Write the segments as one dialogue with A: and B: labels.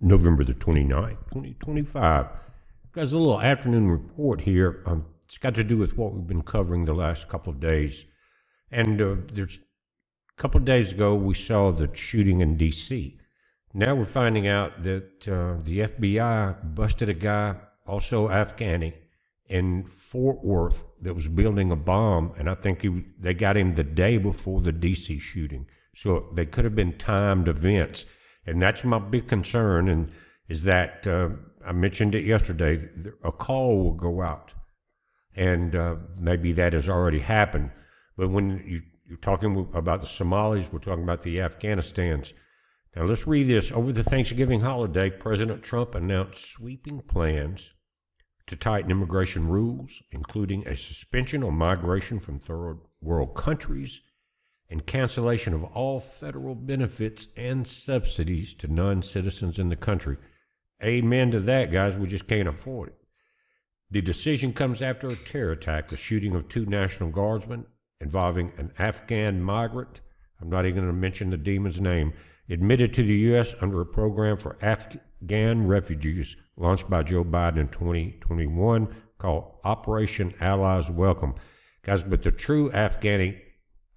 A: November the 29th, 2025. Guys, a little afternoon report here. It's got to do with what we've been covering the last couple of days. And there's a couple of days ago, we saw the shooting in D.C. Now we're finding out that the FBI busted a guy, also Afghani, in Fort Worth that was building a bomb, and I think they got him the day before the D.C. shooting. So they could have been timed events. And that's my big concern, and is that I mentioned it yesterday, a call will go out, and maybe that has already happened. But when you're talking about the Somalis, we're talking about the Afghanistans. Now let's read this. Over the Thanksgiving holiday, President Trump announced sweeping plans to tighten immigration rules, including a suspension on migration from third world countries and cancellation of all federal benefits and subsidies to non-citizens in the country. Amen to that, guys. We just can't afford it. The decision comes after a terror attack, the shooting of 2 National Guardsmen involving an Afghan migrant. I'm not even going to mention the demon's name, admitted to the U.S. under a program for Afghan refugees launched by Joe Biden in 2021 called Operation Allies Welcome. Guys, but the true Afghani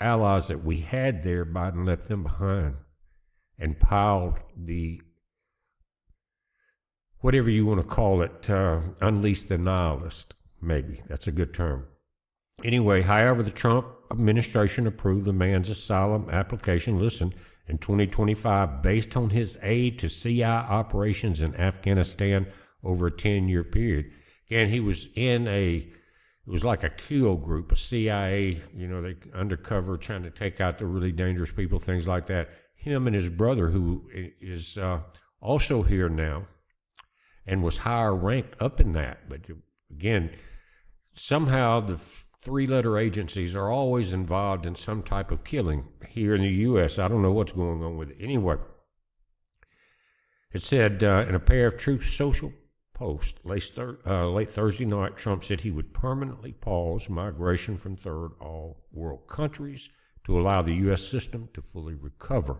A: allies that we had there, Biden left them behind and piled the, whatever you want to call it, unleashed the nihilist, maybe. That's a good term. Anyway, however, the Trump administration approved the man's asylum application, listen, in 2025 based on his aid to CI operations in Afghanistan over a 10-year period. Again, he was in it was like a kill group, a CIA, they undercover trying to take out the really dangerous people, things like that. Him and his brother, who is also here now and was higher ranked up in that. But again, somehow the 3-letter agencies are always involved in some type of killing here in the U.S. I don't know what's going on with it. Anyway, it said in a pair of Truth Social post late Thursday night, Trump said he would permanently pause migration from third world countries to allow the U.S. system to fully recover.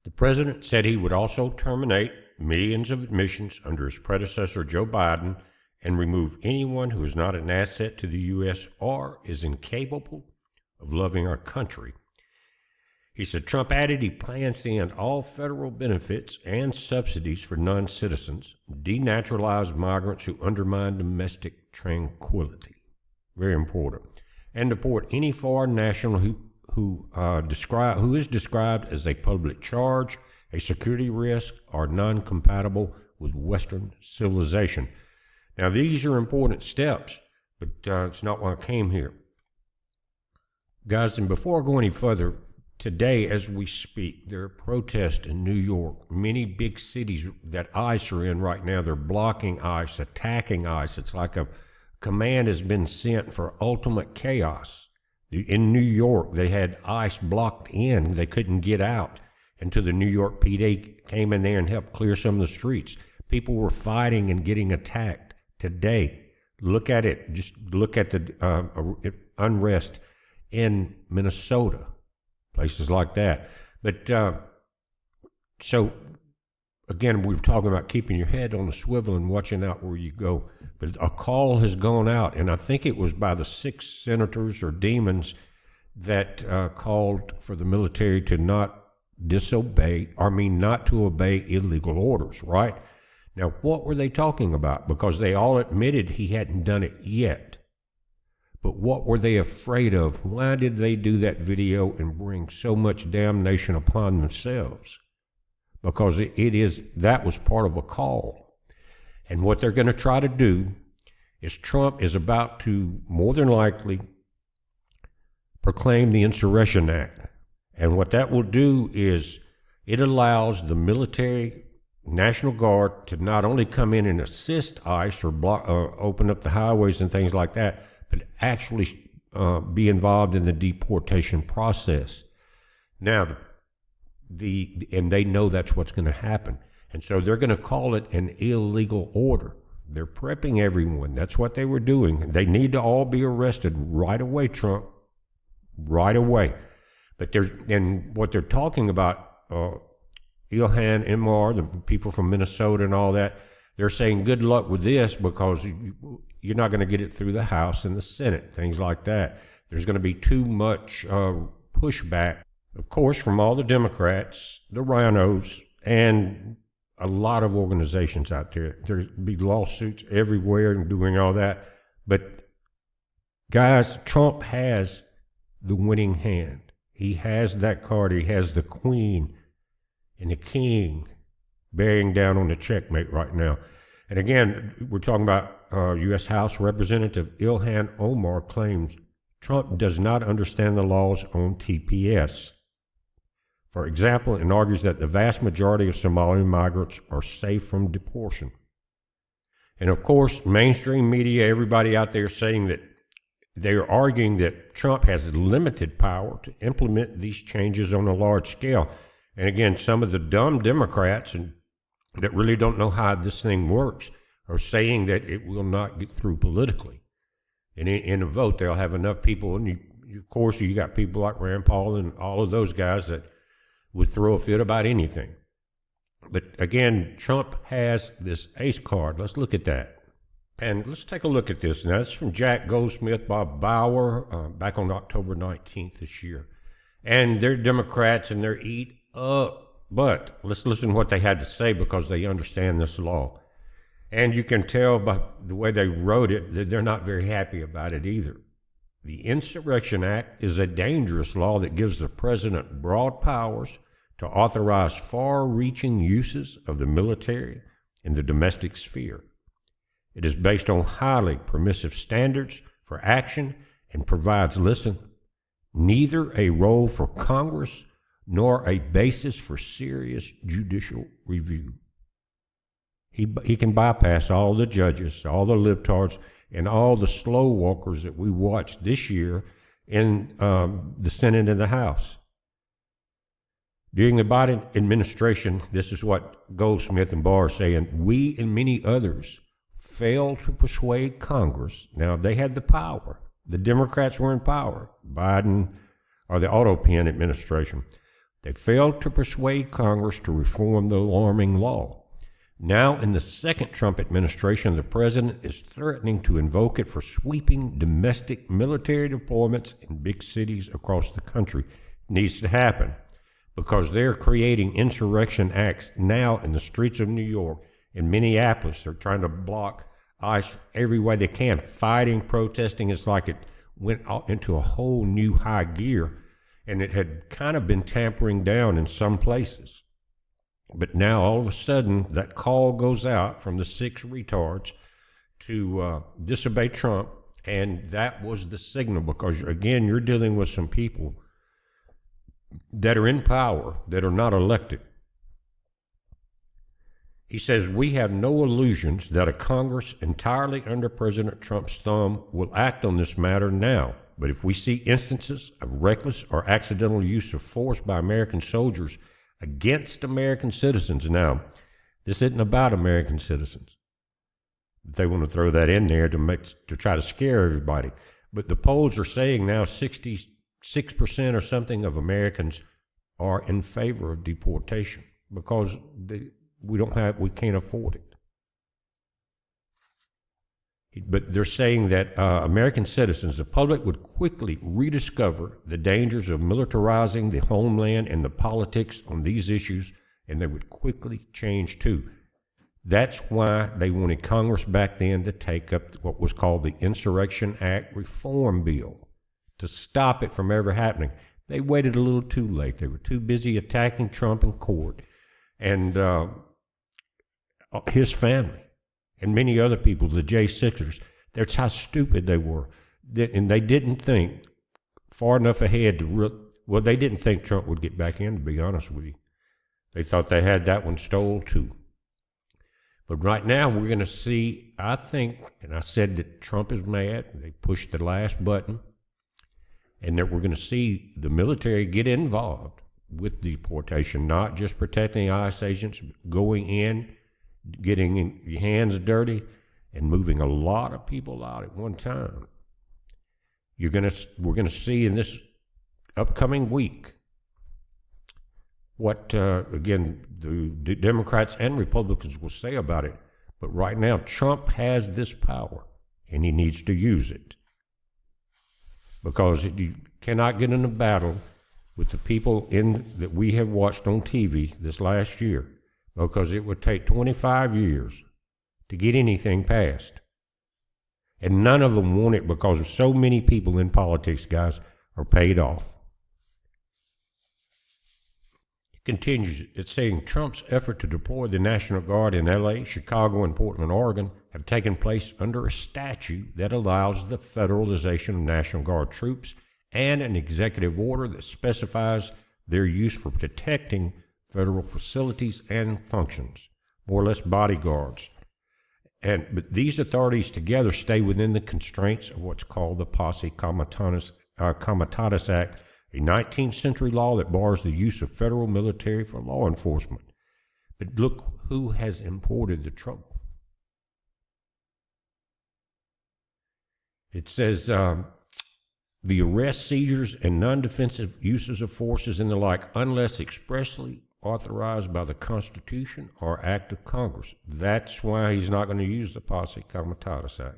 A: The president said he would also terminate millions of admissions under his predecessor, Joe Biden, and remove anyone who is not an asset to the U.S. or is incapable of loving our country. He said Trump added he plans to end all federal benefits and subsidies for non-citizens, denaturalize migrants who undermine domestic tranquility. Very important. And deport any foreign national who is described as a public charge, a security risk, or non-compatible with Western civilization. Now, these are important steps, but it's not why I came here. Guys, and before I go any further, today, as we speak, there are protests in New York. Many big cities that ICE are in right now, they're blocking ICE, attacking ICE. It's like a command has been sent for ultimate chaos. In New York, they had ICE blocked in. They couldn't get out until the New York PD came in there and helped clear some of the streets. People were fighting and getting attacked today. Look at it. Just look at the unrest in Minnesota. Places like that. But so, again, we were talking about keeping your head on the swivel and watching out where you go. But a call has gone out, and I think it was by the 6 senators or demons that called for the military to not not to obey illegal orders, right? Now, what were they talking about? Because they all admitted he hadn't done it yet. But what were they afraid of? Why did they do that video and bring so much damnation upon themselves? Because that was part of a call. And what they're going to try to do is Trump is about to, more than likely, proclaim the Insurrection Act. And what that will do is it allows the military, National Guard, to not only come in and assist ICE or open up the highways and things like that, but actually be involved in the deportation process. Now, and they know that's what's going to happen. And so they're going to call it an illegal order. They're prepping everyone. That's what they were doing. They need to all be arrested right away, Trump. Right away. But and what they're talking about Ilhan Omar, the people from Minnesota and all that, they're saying good luck with this because you're not going to get it through the House and the Senate, things like that. There's going to be too much pushback, of course, from all the Democrats, the rhinos, and a lot of organizations out there. There'll be lawsuits everywhere and doing all that. But guys, Trump has the winning hand. He has that card. He has the queen and the king bearing down on the checkmate right now. And again, we're talking about U.S. House Representative Ilhan Omar claims Trump does not understand the laws on TPS, for example, and argues that the vast majority of Somali migrants are safe from deportation. And of course, mainstream media, everybody out there saying that they're arguing that Trump has limited power to implement these changes on a large scale. And again, some of the dumb Democrats and that really don't know how this thing works are saying that it will not get through politically. And in a vote, they'll have enough people. And of course, you got people like Rand Paul and all of those guys that would throw a fit about anything. But again, Trump has this ace card. Let's look at that. And let's take a look at this. Now, it's from Jack Goldsmith, Bob Bauer, back on October 19th this year. And they're Democrats and they're eat up. But let's listen to what they had to say because they understand this law. And you can tell by the way they wrote it that they're not very happy about it either. The Insurrection Act is a dangerous law that gives the president broad powers to authorize far-reaching uses of the military in the domestic sphere. It is based on highly permissive standards for action and provides, listen, neither a role for Congress nor a basis for serious judicial review. He can bypass all the judges, all the libtards, and all the slow walkers that we watched this year in the Senate and the House. During the Biden administration, this is what Goldsmith and Barr are saying, we and many others failed to persuade Congress. Now, they had the power. The Democrats were in power, Biden or the Autopen administration. They failed to persuade Congress to reform the alarming law. Now, in the second Trump administration, the president is threatening to invoke it for sweeping domestic military deployments in big cities across the country. It needs to happen because they're creating insurrection acts now in the streets of New York. In Minneapolis, they're trying to block ICE every way they can, fighting, protesting. It's like it went into a whole new high gear. And it had kind of been tampering down in some places. But now, all of a sudden, that call goes out from the 6 retards to disobey Trump. And that was the signal because, again, you're dealing with some people that are in power that are not elected. He says, we have no illusions that a Congress entirely under President Trump's thumb will act on this matter now. But if we see instances of reckless or accidental use of force by American soldiers against American citizens, now, this isn't about American citizens. They want to throw that in there to try to scare everybody. But the polls are saying now 66% or something of Americans are in favor of deportation because we can't afford it. But they're saying that American citizens, the public, would quickly rediscover the dangers of militarizing the homeland and the politics on these issues, and they would quickly change too. That's why they wanted Congress back then to take up what was called the Insurrection Act Reform Bill to stop it from ever happening. They waited a little too late. They were too busy attacking Trump in court and his family. And many other people, the J6ers, that's how stupid they were. And they didn't think far enough ahead they didn't think Trump would get back in, to be honest with you. They thought they had that one stole too. But right now we're going to see, I think, and I said that Trump is mad, they pushed the last button, and that we're going to see the military get involved with deportation, not just protecting ICE agents, going in, getting your hands dirty and moving a lot of people out at one time. We're going to see in this upcoming week what, again, the Democrats and Republicans will say about it. But right now, Trump has this power, and he needs to use it. Because you cannot get in a battle with the people that we have watched on TV this last year, because it would take 25 years to get anything passed. And none of them want it because so many people in politics, guys, are paid off. It continues, it's saying Trump's effort to deploy the National Guard in LA, Chicago, and Portland, Oregon have taken place under a statute that allows the federalization of National Guard troops and an executive order that specifies their use for protecting federal facilities and functions, more or less bodyguards. But these authorities together stay within the constraints of what's called the Posse Comitatus Act, a 19th century law that bars the use of federal military for law enforcement. But look who has imported the trouble. It says, the arrests, seizures, and non-defensive uses of forces and the like, unless expressly authorized by the Constitution or Act of Congress. That's why he's not going to use the Posse Comitatus Act.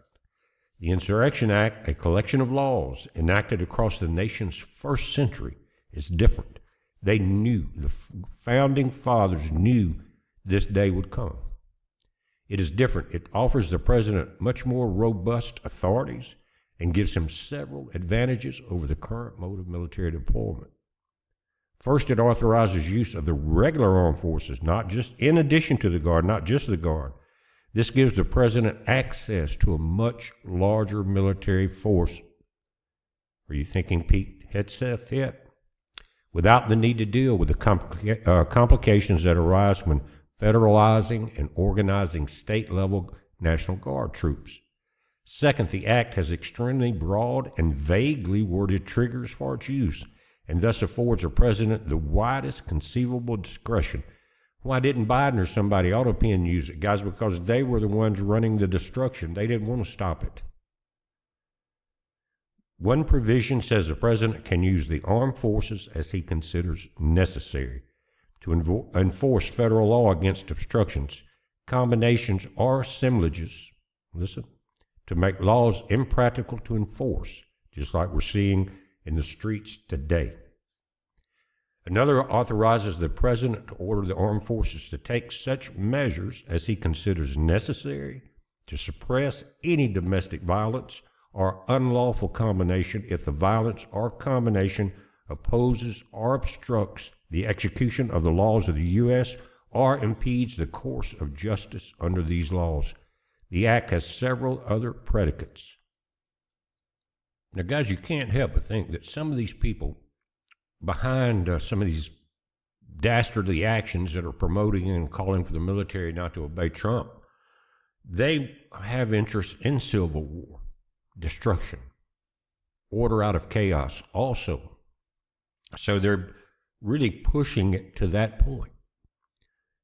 A: The Insurrection Act, a collection of laws enacted across the nation's first century, is different. They knew, the founding fathers knew this day would come. It is different. It offers the president much more robust authorities and gives him several advantages over the current mode of military deployment. First, it authorizes use of the regular armed forces, not just in addition to the Guard, not just the Guard. This gives the president access to a much larger military force. Are you thinking Pete Hegseth yet? Without the need to deal with the complications that arise when federalizing and organizing state-level National Guard troops. Second, the act has extremely broad and vaguely worded triggers for its use, and thus affords the president the widest conceivable discretion. Why didn't Biden or somebody ought to use it, guys? Because they were the ones running the destruction. They didn't want to stop it. One provision says the president can use the armed forces as he considers necessary to enforce federal law against obstructions, combinations, or assemblages, listen, to make laws impractical to enforce, just like we're seeing in the streets today. Another authorizes the president to order the armed forces to take such measures as he considers necessary to suppress any domestic violence or unlawful combination if the violence or combination opposes or obstructs the execution of the laws of the U.S. or impedes the course of justice under these laws. The act has several other predicates. Now, guys, you can't help but think that some of these people behind some of these dastardly actions that are promoting and calling for the military not to obey Trump, they have interest in civil war, destruction, order out of chaos also. So they're really pushing it to that point.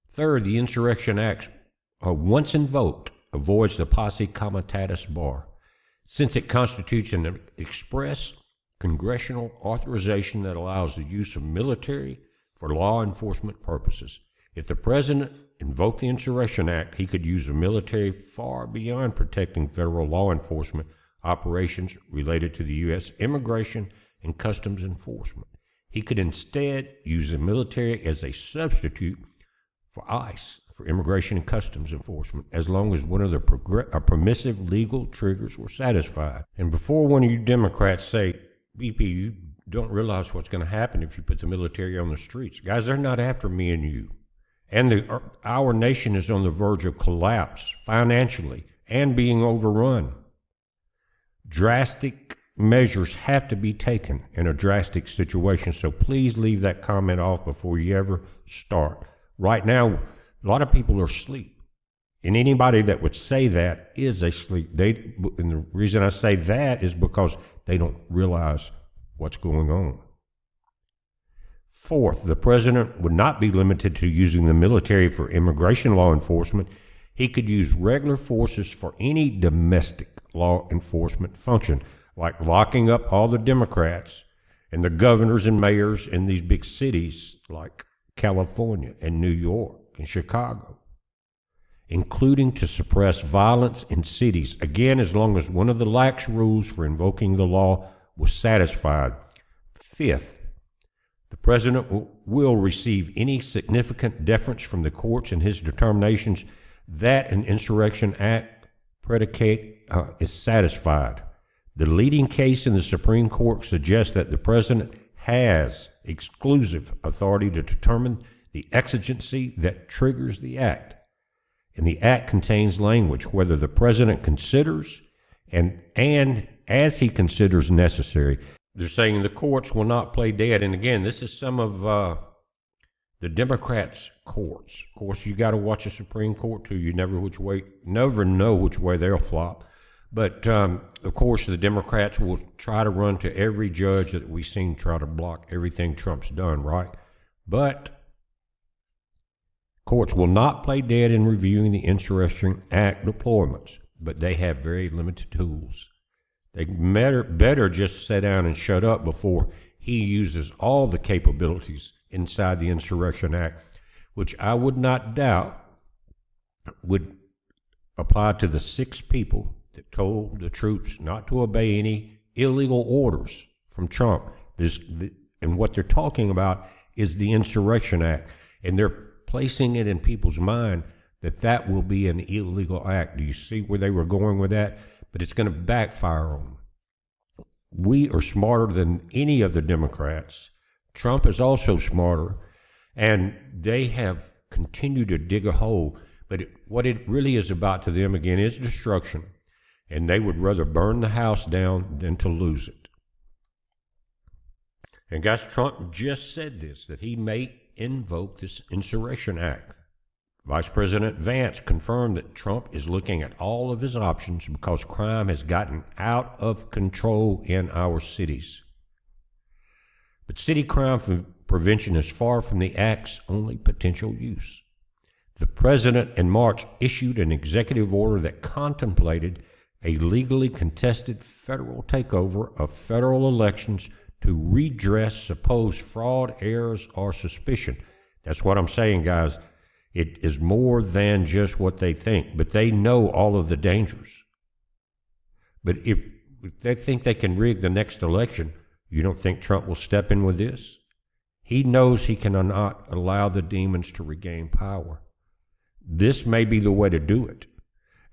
A: Third, the Insurrection Act, once invoked, avoids the Posse Comitatus bar, since it constitutes an express congressional authorization that allows the use of military for law enforcement purposes. If the president invoked the Insurrection Act, he could use the military far beyond protecting federal law enforcement operations related to the U.S. immigration and customs enforcement. He could instead use the military as a substitute for ICE, for immigration and customs enforcement, as long as one of the permissive legal triggers were satisfied. And before one of you Democrats say, BP, you don't realize what's going to happen if you put the military on the streets. Guys, they're not after me and you. And our nation is on the verge of collapse financially and being overrun. Drastic measures have to be taken in a drastic situation, so please leave that comment off before you ever start. Right now, a lot of people are asleep, and anybody that would say that is asleep. And the reason I say that is because they don't realize what's going on. Fourth, the president would not be limited to using the military for immigration law enforcement. He could use regular forces for any domestic law enforcement function, like locking up all the Democrats and the governors and mayors in these big cities like California, and New York, and Chicago, including to suppress violence in cities, again, as long as one of the lax rules for invoking the law was satisfied. Fifth, the president will receive any significant deference from the courts in his determinations that an insurrection act predicate is satisfied. The leading case in the Supreme Court suggests that the president has exclusive authority to determine the exigency that triggers the act. And the act contains language whether the president considers and as he considers necessary. They're saying the courts will not play dead. And again, this is some of the Democrats' courts. Of course, you got to watch the Supreme Court too. You never know which way they'll flop. But of course, the Democrats will try to run to every judge that we've seen try to block everything Trump's done, right? But courts will not play dead in reviewing the Insurrection Act deployments, but they have very limited tools. They better just sit down and shut up before he uses all the capabilities inside the Insurrection Act, which I would not doubt would apply to the 6 people that told the troops not to obey any illegal orders from Trump. And what they're talking about is the Insurrection Act, and they're placing it in people's mind that that will be an illegal act. Do you see where they were going with that? But it's going to backfire on them. We are smarter than any of the Democrats. Trump is also smarter, and they have continued to dig a hole. But what it really is about to them, again, is destruction. And they would rather burn the house down than to lose it. And guys, Trump just said this, that he may invoke this Insurrection Act. Vice President Vance confirmed that Trump is looking at all of his options because crime has gotten out of control in our cities. But city crime prevention is far from the act's only potential use. The president in March issued an executive order that contemplated a legally contested federal takeover of federal elections to redress supposed fraud, errors, or suspicion. That's what I'm saying, guys. It is more than just what they think, but they know all of the dangers. But if they think they can rig the next election, you don't think Trump will step in with this? He knows he cannot allow the demons to regain power. This may be the way to do it.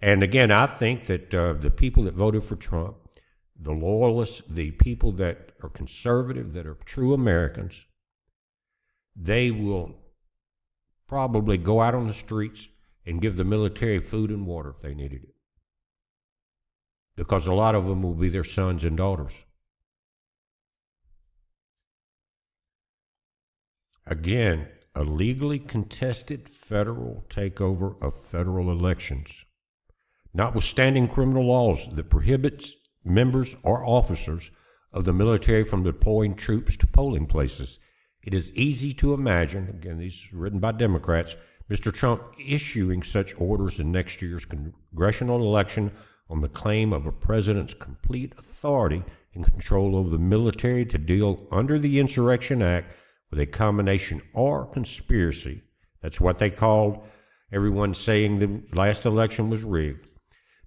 A: And again, I think that the people that voted for Trump, the loyalists, the people that are conservative, that are true Americans, they will probably go out on the streets and give the military food and water if they needed it. Because a lot of them will be their sons and daughters. Again, a legally contested federal takeover of federal elections. Notwithstanding criminal laws that prohibits members or officers of the military from deploying troops to polling places, it is easy to imagine, again, these are written by Democrats, Mr. Trump issuing such orders in next year's congressional election on the claim of a president's complete authority and control over the military to deal under the Insurrection Act with a combination or conspiracy. That's what they called everyone saying the last election was rigged,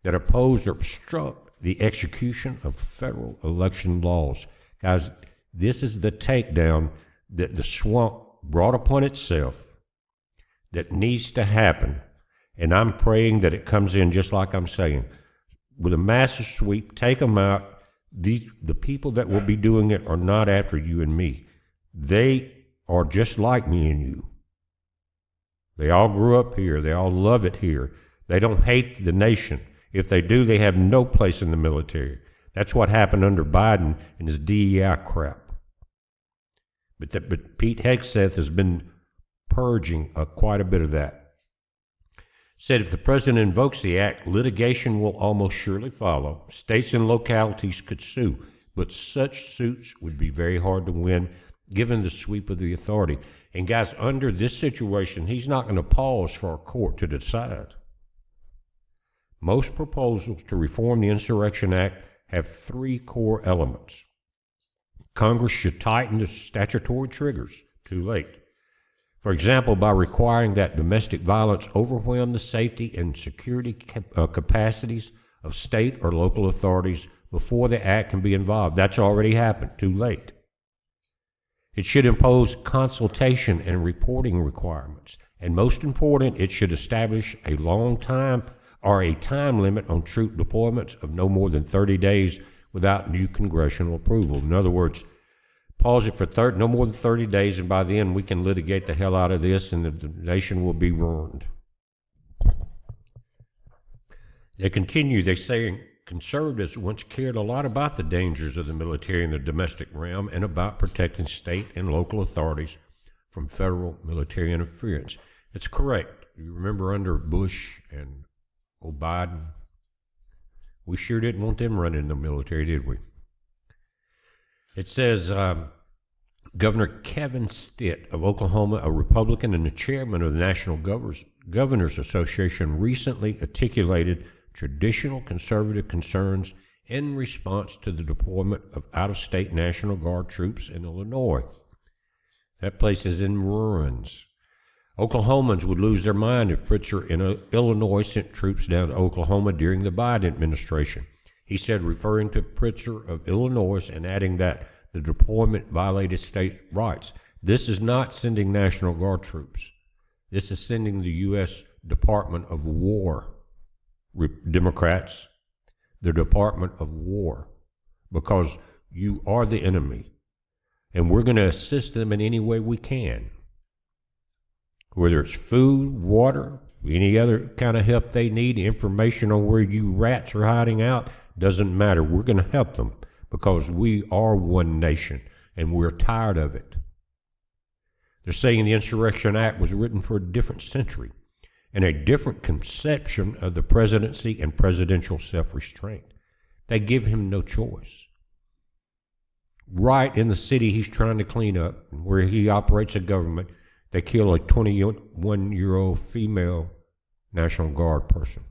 A: that oppose or obstruct the execution of federal election laws. Guys, this is the takedown that the swamp brought upon itself that needs to happen. And I'm praying that it comes in just like I'm saying. With a massive sweep, take them out. The people that will be doing it are not after you and me. They are just like me and you. They all grew up here. They all love it here. They don't hate the nation. If they do, they have no place in the military. That's what happened under Biden and his DEI crap. But Pete Hegseth has been purging quite a bit of that. Said if the president invokes the act, litigation will almost surely follow. States and localities could sue, but such suits would be very hard to win given the sweep of the authority. And guys, under this situation, he's not going to pause for a court to decide. Most proposals to reform the Insurrection Act have 3 core elements. Congress should tighten the statutory triggers. Too late. For example, by requiring that domestic violence overwhelm the safety and security capacities of state or local authorities before the act can be involved. That's already happened, too late. It should impose consultation and reporting requirements. And most important, it should establish a time limit on troop deployments of no more than 30 days without new congressional approval. In other words, pause it for no more than 30 days, and by then we can litigate the hell out of this and the nation will be ruined. They continue, they say conservatives once cared a lot about the dangers of the military in the domestic realm and about protecting state and local authorities from federal military interference. It's correct. You remember under Bush and Biden, we sure didn't want them running the military, did we? It says Governor Kevin Stitt of Oklahoma, a Republican and the chairman of the National Governors Association, recently articulated traditional conservative concerns in response to the deployment of out-of-state National Guard troops in Illinois. That place is in ruins. Oklahomans would lose their mind if Pritzker in Illinois sent troops down to Oklahoma during the Biden administration. He said, referring to Pritzker of Illinois and adding that the deployment violated state rights. This is not sending National Guard troops. This is sending the U.S. Department of War, Democrats, the Department of War, because you are the enemy, and we're going to assist them in any way we can. Whether it's food, water, any other kind of help they need, information on where you rats are hiding out, doesn't matter. We're going to help them because we are one nation and we're tired of it. They're saying the Insurrection Act was written for a different century and a different conception of the presidency and presidential self-restraint. They give him no choice. Right in the city he's trying to clean up, where he operates a government, they kill a 21-year-old female National Guard person.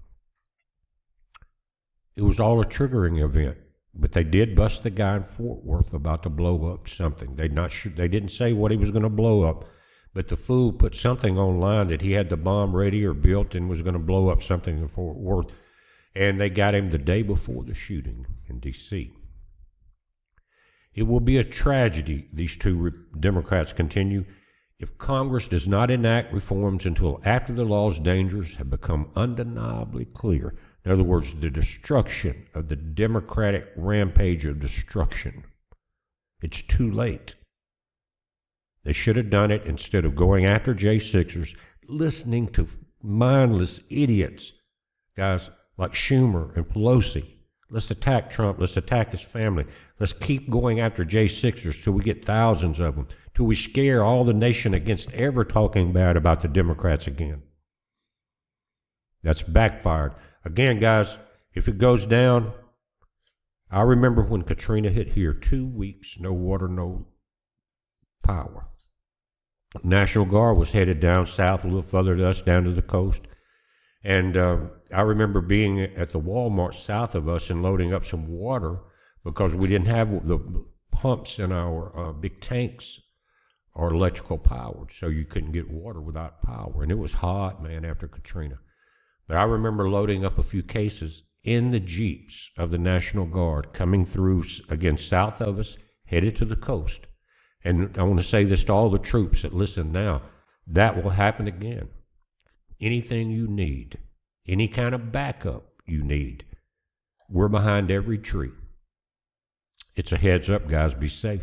A: It was all a triggering event, but they did bust the guy in Fort Worth about to blow up something. They didn't say what he was going to blow up, but the fool put something online that he had the bomb ready or built and was going to blow up something in Fort Worth, and they got him the day before the shooting in D.C. It will be a tragedy, these two Democrats continue, if Congress does not enact reforms until after the law's dangers have become undeniably clear. In other words, the destruction of the Democratic rampage of destruction. It's too late. They should have done it instead of going after J6ers, listening to mindless idiots, guys like Schumer and Pelosi. Let's attack Trump. Let's attack his family. Let's keep going after J6ers till we get thousands of them, till we scare all the nation against ever talking bad about the Democrats again. That's backfired. Again, guys, if it goes down, I remember when Katrina hit here, 2 weeks, no water, no power. National Guard was headed down south a little further to us, down to the coast. And I remember being at the Walmart south of us and loading up some water because we didn't have the pumps in our big tanks or electrical powered, so you couldn't get water without power. And it was hot, man, after Katrina. But I remember loading up a few cases in the Jeeps of the National Guard coming through, again, south of us, headed to the coast. And I want to say this to all the troops that listen now, that will happen again. Anything you need, any kind of backup you need, we're behind every tree. It's a heads up, guys. Be safe.